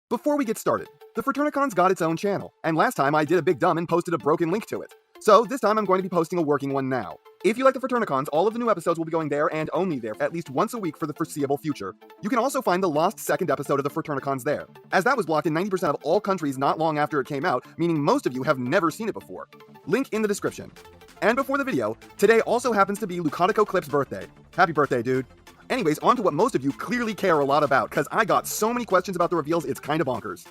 Before we get started, the Fraternacons got its own channel, and last time I did a big dumb and posted a broken link to it. So this time I'm going to be posting a working one now. If you like the Fraternacons, all of the new episodes will be going there and only there at least once a week for the foreseeable future. You can also find the lost second episode of the Fraternacons there, as that was blocked in 90% of all countries not long after it came out, meaning most of you have never seen it before. Link in the description. And before the video, today also happens to be Lucatico Clip's birthday. Happy birthday, dude. Anyways, on to what most of you clearly care a lot about, cause I got so many questions about the reveals it's kinda bonkers.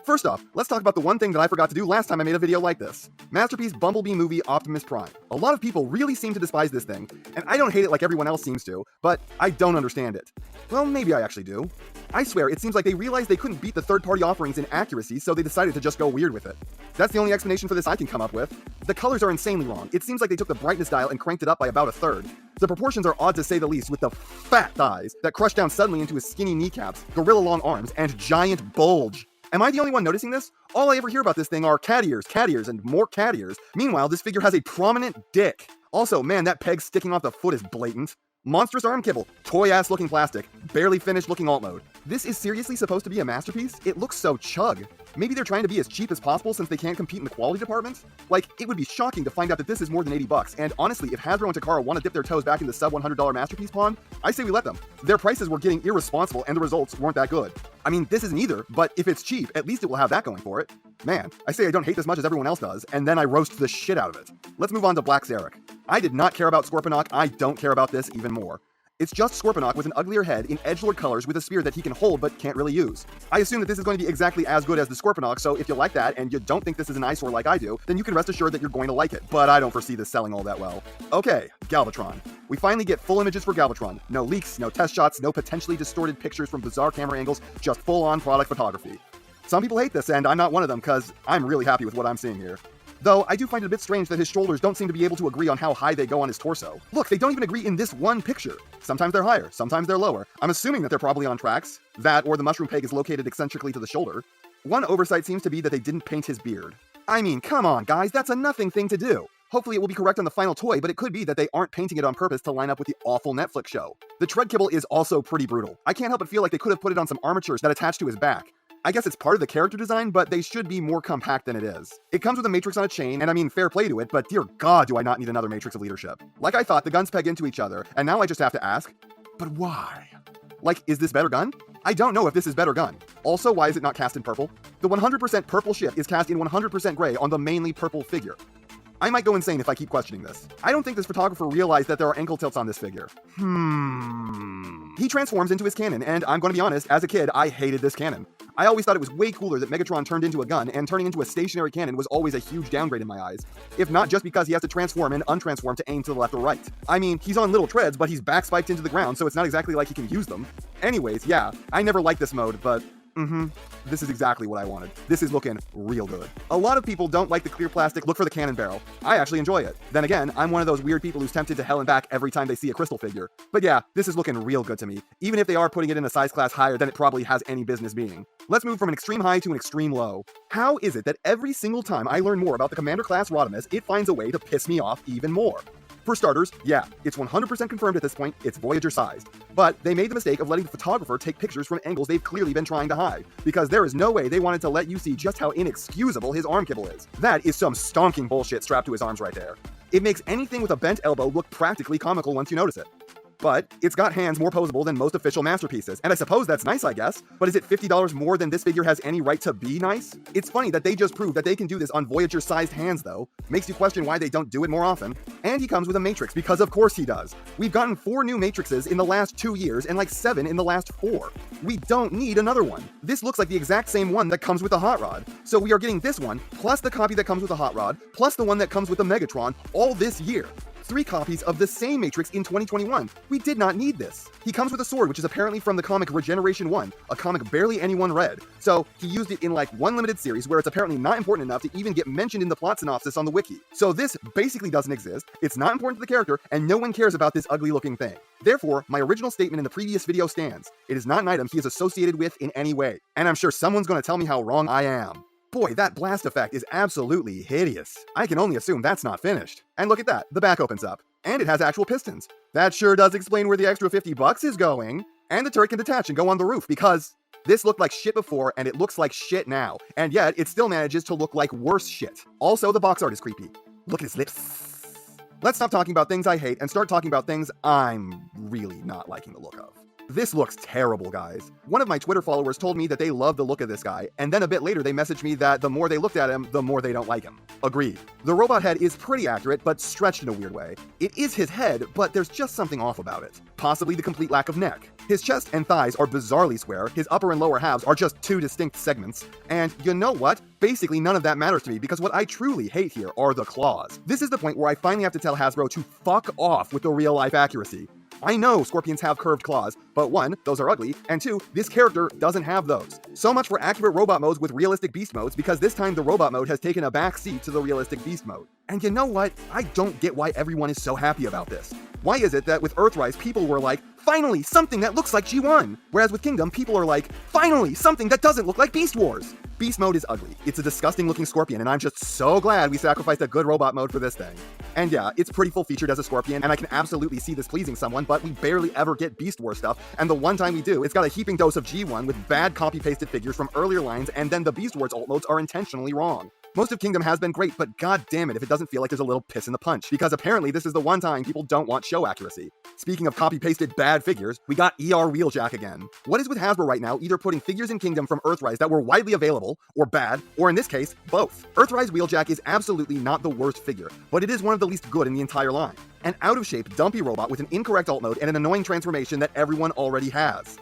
First off, let's talk about the one thing that I forgot to do last time I made a video like this. Masterpiece Bumblebee movie Optimus Prime. A lot of people really seem to despise this thing, and I don't hate it like everyone else seems to, but I don't understand it. Well, maybe I actually do. I swear, it seems like they realized they couldn't beat the third-party offerings in accuracy, so they decided to just go weird with it. That's the only explanation for this I can come up with. The colors are insanely wrong. It seems like they took the brightness dial and cranked it up by about a third. The proportions are odd to say the least, with the fat thighs that crush down suddenly into his skinny kneecaps, gorilla-long arms, and giant bulge. Am I the only one noticing this? All I ever hear about this thing are cat ears, and more cat ears. Meanwhile, this figure has a prominent dick. Also, man, that peg sticking off the foot is blatant. Monstrous arm kibble, toy-ass looking plastic, barely finished looking alt mode. This is seriously supposed to be a masterpiece? It looks so chug. Maybe they're trying to be as cheap as possible since they can't compete in the quality department? Like, it would be shocking to find out that this is more than $80, and honestly, if Hasbro and Takara want to dip their toes back in the sub-$100 masterpiece pond, I say we let them. Their prices were getting irresponsible and the results weren't that good. I mean, this isn't either, but if it's cheap, at least it will have that going for it. Man, I say I don't hate this much as everyone else does, and then I roast the shit out of it. Let's move on to Black Zarak. I did not care about Scorponok, I don't care about this even more. It's just Scorponok with an uglier head in edgelord colors with a spear that he can hold but can't really use. I assume that this is going to be exactly as good as the Scorponok, so if you like that and you don't think this is an eyesore like I do, then you can rest assured that you're going to like it, but I don't foresee this selling all that well. Okay, Galvatron. We finally get full images for Galvatron. No leaks, no test shots, no potentially distorted pictures from bizarre camera angles, just full-on product photography. Some people hate this, and I'm not one of them, cause I'm really happy with what I'm seeing here. Though, I do find it a bit strange that his shoulders don't seem to be able to agree on how high they go on his torso. Look, they don't even agree in this one picture. Sometimes they're higher, sometimes they're lower. I'm assuming that they're probably on tracks. That, or the mushroom peg is located eccentrically to the shoulder. One oversight seems to be that they didn't paint his beard. I mean, come on, guys, that's a nothing thing to do. Hopefully it will be correct on the final toy, but it could be that they aren't painting it on purpose to line up with the awful Netflix show. The tread kibble is also pretty brutal. I can't help but feel like they could have put it on some armatures that attach to his back. I guess it's part of the character design, but they should be more compact than it is. It comes with a matrix on a chain, and I mean, fair play to it, but dear God, do I not need another matrix of leadership. Like I thought, the guns peg into each other, and now I just have to ask, but why? Like, is this better gun? I don't know if this is better gun. Also, why is it not cast in purple? The 100% purple ship is cast in 100% gray on the mainly purple figure. I might go insane if I keep questioning this. I don't think this photographer realized that there are ankle tilts on this figure. He transforms into his cannon, and I'm gonna be honest, as a kid, I hated this cannon. I always thought it was way cooler that Megatron turned into a gun, and turning into a stationary cannon was always a huge downgrade in my eyes. If not just because he has to transform and untransform to aim to the left or right. I mean, he's on little treads, but he's backspiked into the ground, so it's not exactly like he can use them. Anyways, yeah, I never liked this mode, but this is exactly what I wanted. This is looking real good. A lot of people don't like the clear plastic look for the cannon barrel. I actually enjoy it. Then again, I'm one of those weird people who's tempted to hell and back every time they see a crystal figure. But yeah, this is looking real good to me, even if they are putting it in a size class higher than it probably has any business being. Let's move from an extreme high to an extreme low. How is it that every single time I learn more about the Commander class Rhinox, it finds a way to piss me off even more? For starters, yeah, it's 100% confirmed at this point, it's Voyager-sized. But they made the mistake of letting the photographer take pictures from angles they've clearly been trying to hide, because there is no way they wanted to let you see just how inexcusable his arm kibble is. That is some stonking bullshit strapped to his arms right there. It makes anything with a bent elbow look practically comical once you notice it. But it's got hands more posable than most official masterpieces, and I suppose that's nice, I guess. But is it $50 more than this figure has any right to be nice? It's funny that they just proved that they can do this on Voyager-sized hands, though. Makes you question why they don't do it more often. And he comes with a matrix, because of course he does. We've gotten 4 new matrices in the last 2 years, and like 7 in the last 4. We don't need another one. This looks like the exact same one that comes with the Hot Rod. So we are getting this one, plus the copy that comes with the Hot Rod, plus the one that comes with the Megatron, all this year. 3 copies of the same Matrix in 2021. We did not need this. He comes with a sword, which is apparently from the comic Regeneration 1, a comic barely anyone read. So he used it in like one limited series where it's apparently not important enough to even get mentioned in the plot synopsis on the wiki. So this basically doesn't exist, it's not important to the character, and no one cares about this ugly looking thing. Therefore, my original statement in the previous video stands. It is not an item he is associated with in any way. And I'm sure someone's gonna tell me how wrong I am. Boy, that blast effect is absolutely hideous. I can only assume that's not finished. And look at that, the back opens up. And it has actual pistons. That sure does explain where the extra $50 is going. And the turret can detach and go on the roof because This looked like shit before, and it looks like shit now. And yet, it still manages to look like worse shit. Also, the box art is creepy. Look at his lips. Let's stop talking about things I hate and start talking about things I'm really not liking the look of. This looks terrible, guys. One of my Twitter followers told me that they love the look of this guy, and then a bit later they messaged me that the more they looked at him, the more they don't like him. Agreed. The robot head is pretty accurate, but stretched in a weird way. It is his head, but there's just something off about it. Possibly the complete lack of neck. His chest and thighs are bizarrely square, his upper and lower halves are just two distinct segments, and you know what? Basically none of that matters to me because what I truly hate here are the claws. This is the point where I finally have to tell Hasbro to fuck off with the real-life accuracy. I know scorpions have curved claws, but one, those are ugly, and two, this character doesn't have those. So much for accurate robot modes with realistic beast modes, because this time the robot mode has taken a back seat to the realistic beast mode. And you know what? I don't get why everyone is so happy about this. Why is it that with Earthrise, people were like, finally, something that looks like G1? Whereas with Kingdom, people are like, finally, something that doesn't look like Beast Wars. Beast mode is ugly. It's a disgusting looking scorpion, and I'm just so glad we sacrificed a good robot mode for this thing. And yeah, it's pretty full featured as a scorpion, and I can absolutely see this pleasing someone, but we barely ever get Beast Wars stuff, and the one time we do, it's got a heaping dose of G1 with bad copy-pasted figures from earlier lines, and then the Beast Wars alt modes are intentionally wrong. Most of Kingdom has been great, but god damn it if it doesn't feel like there's a little piss in the punch, because apparently this is the one time people don't want show accuracy. Speaking of copy-pasted bad figures, we got Wheeljack again. What is with Hasbro right now either putting figures in Kingdom from Earthrise that were widely available, or bad, or in this case, both? Earthrise Wheeljack is absolutely not the worst figure, but it is one of the least good in the entire line. An out-of-shape, dumpy robot with an incorrect alt mode and an annoying transformation that everyone already has.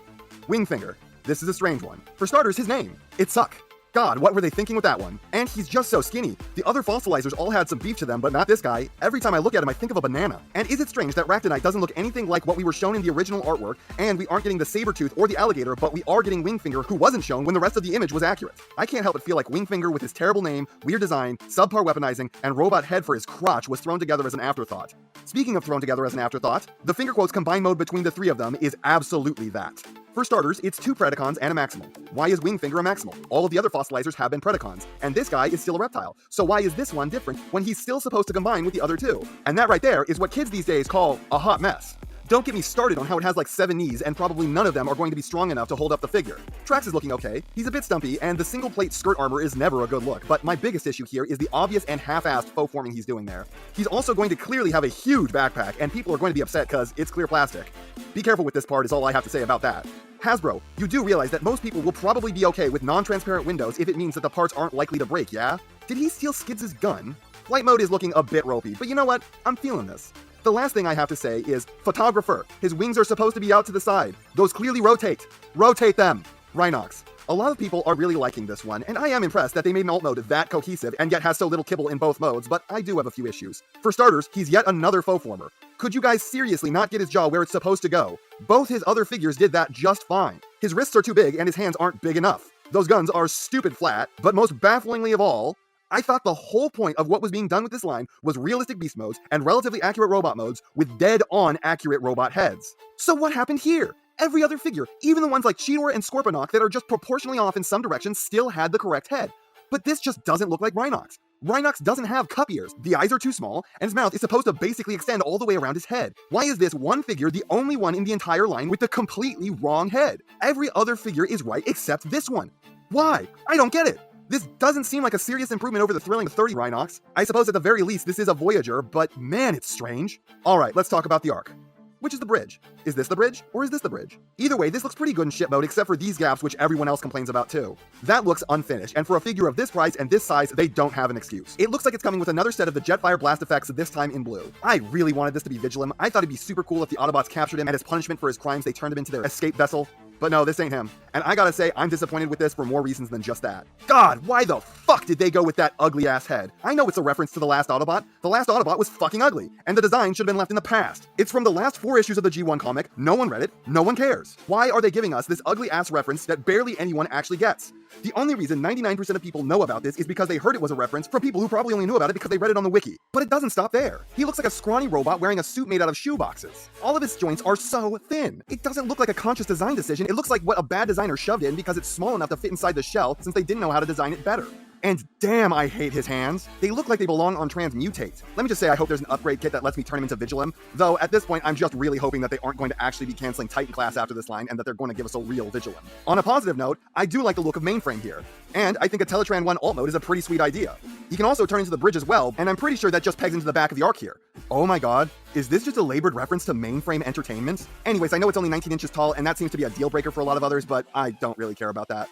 Wingfinger. This is a strange one. For starters, his name. It suck. God, what were they thinking with that one? And he's just so skinny. The other fossilizers all had some beef to them, but not this guy. Every time I look at him, I think of a banana. And is it strange that Ractonite doesn't look anything like what we were shown in the original artwork, and we aren't getting the Sabertooth or the alligator, but we are getting Wingfinger, who wasn't shown when the rest of the image was accurate. I can't help but feel like Wingfinger with his terrible name, weird design, subpar weaponizing, and robot head for his crotch was thrown together as an afterthought. Speaking of thrown together as an afterthought, the finger quotes combined mode between the three of them is absolutely that. For starters, it's two Predacons and a Maximal. Why is Wingfinger a Maximal? All of the other fossilizers have been Predacons, and this guy is still a reptile. So why is this one different when he's still supposed to combine with the other two? And that right there is what kids these days call a hot mess. Don't get me started on how it has like 7 knees, and probably none of them are going to be strong enough to hold up the figure. Trax is looking okay, he's a bit stumpy, and the single plate skirt armor is never a good look, but my biggest issue here is the obvious and half-assed faux forming he's doing there. He's also going to clearly have a huge backpack, and people are going to be upset because it's clear plastic. Be careful with this part is all I have to say about that. Hasbro, you do realize that most people will probably be okay with non-transparent windows if it means that the parts aren't likely to break, yeah? Did he steal Skids' gun? Flight mode is looking a bit ropey, but you know what? I'm feeling this. The last thing I have to say is, photographer. His wings are supposed to be out to the side. Those clearly rotate. Rotate them. Rhinox. A lot of people are really liking this one, and I am impressed that they made an alt mode that cohesive and yet has so little kibble in both modes, but I do have a few issues. For starters, he's yet another faux former. Could you guys seriously not get his jaw where it's supposed to go? Both his other figures did that just fine. His wrists are too big and his hands aren't big enough. Those guns are stupid flat, but most bafflingly of all, I thought the whole point of what was being done with this line was realistic beast modes and relatively accurate robot modes with dead-on accurate robot heads. So what happened here? Every other figure, even the ones like Cheetor and Scorponok that are just proportionally off in some directions, still had the correct head. But this just doesn't look like Rhinox. Rhinox doesn't have cup ears, the eyes are too small, and his mouth is supposed to basically extend all the way around his head. Why is this one figure the only one in the entire line with the completely wrong head? Every other figure is right except this one. Why? I don't get it. This doesn't seem like a serious improvement over the thrilling 30 Rhinox. I suppose at the very least this is a Voyager, but man, it's strange. Alright, let's talk about the Ark. Which is the bridge? Is this the bridge, or is this the bridge? Either way, this looks pretty good in ship mode, except for these gaps, which everyone else complains about too. That looks unfinished, and for a figure of this price and this size, they don't have an excuse. It looks like it's coming with another set of the Jetfire blast effects, this time in blue. I really wanted this to be Vigilum. I thought it'd be super cool if the Autobots captured him, and as punishment for his crimes, they turned him into their escape vessel. But no, this ain't him. And I gotta say, I'm disappointed with this for more reasons than just that. God, why the fuck did they go with that ugly-ass head? I know it's a reference to the last Autobot. The last Autobot was fucking ugly, and the design should have been left in the past. It's from the last 4 issues of the G1 comic, no one read it, no one cares. Why are they giving us this ugly-ass reference that barely anyone actually gets? The only reason 99% of people know about this is because they heard it was a reference from people who probably only knew about it because they read it on the wiki. But it doesn't stop there. He looks like a scrawny robot wearing a suit made out of shoeboxes. All of his joints are so thin. It doesn't look like a conscious design decision, it looks like what a bad designer shoved in because it's small enough to fit inside the shell since they didn't know how to design it better. And damn, I hate his hands. They look like they belong on Transmutate. Let me just say I hope there's an upgrade kit that lets me turn him into Vigilum, though at this point I'm just really hoping that they aren't going to actually be canceling Titan class after this line and that they're going to give us a real Vigilum. On a positive note, I do like the look of Mainframe here, and I think a Teletran 1 alt mode is a pretty sweet idea. He can also turn into the bridge as well, and I'm pretty sure that just pegs into the back of the Ark here. Oh my god, is this just a labored reference to Mainframe Entertainment? Anyways, I know it's only 19 inches tall, and that seems to be a deal breaker for a lot of others, but I don't really care about that.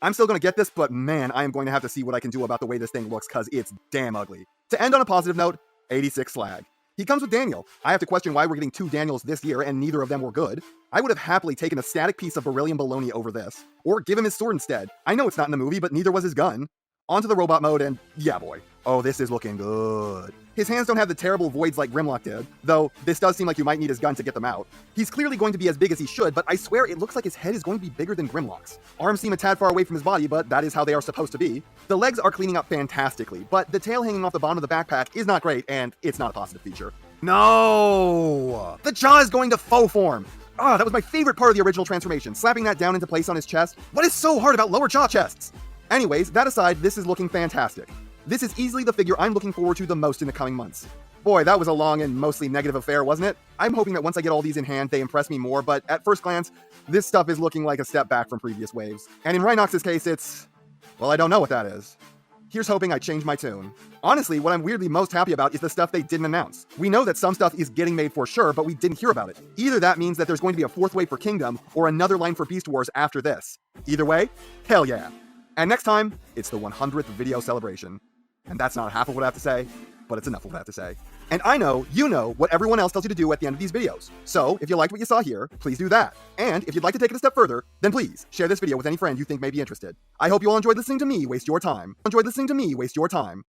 I'm still going to get this, but man, I am going to have to see what I can do about the way this thing looks, cause it's damn ugly. To end on a positive note, 86 Slag. He comes with Daniel. I have to question why we're getting 2 Daniels this year, and neither of them were good. I would have happily taken a static piece of beryllium baloney over this, or give him his sword instead. I know it's not in the movie, but neither was his gun. Onto the robot mode, and yeah boy. Oh, this is looking good. His hands don't have the terrible voids like Grimlock did, though this does seem like you might need his gun to get them out. He's clearly going to be as big as he should, but I swear it looks like his head is going to be bigger than Grimlock's. Arms seem a tad far away from his body, but that is how they are supposed to be. The legs are cleaning up fantastically, but the tail hanging off the bottom of the backpack is not great, and it's not a positive feature. No! The jaw is going to faux form! Ah, that was my favorite part of the original transformation, slapping that down into place on his chest. What is so hard about lower jaw chests? Anyways, that aside, this is looking fantastic. This is easily the figure I'm looking forward to the most in the coming months. Boy, that was a long and mostly negative affair, wasn't it? I'm hoping that once I get all these in hand, they impress me more, but at first glance, this stuff is looking like a step back from previous waves. And in Rhinox's case, it's... well, I don't know what that is. Here's hoping I change my tune. Honestly, what I'm weirdly most happy about is the stuff they didn't announce. We know that some stuff is getting made for sure, but we didn't hear about it. Either that means that there's going to be a 4th wave for Kingdom, or another line for Beast Wars after this. Either way, hell yeah. And next time, it's the 100th video celebration. And that's not half of what I have to say, but it's enough of what I have to say. And I know you know what everyone else tells you to do at the end of these videos. So if you liked what you saw here, please do that. And if you'd like to take it a step further, then please share this video with any friend you think may be interested. I hope you all enjoyed listening to me waste your time.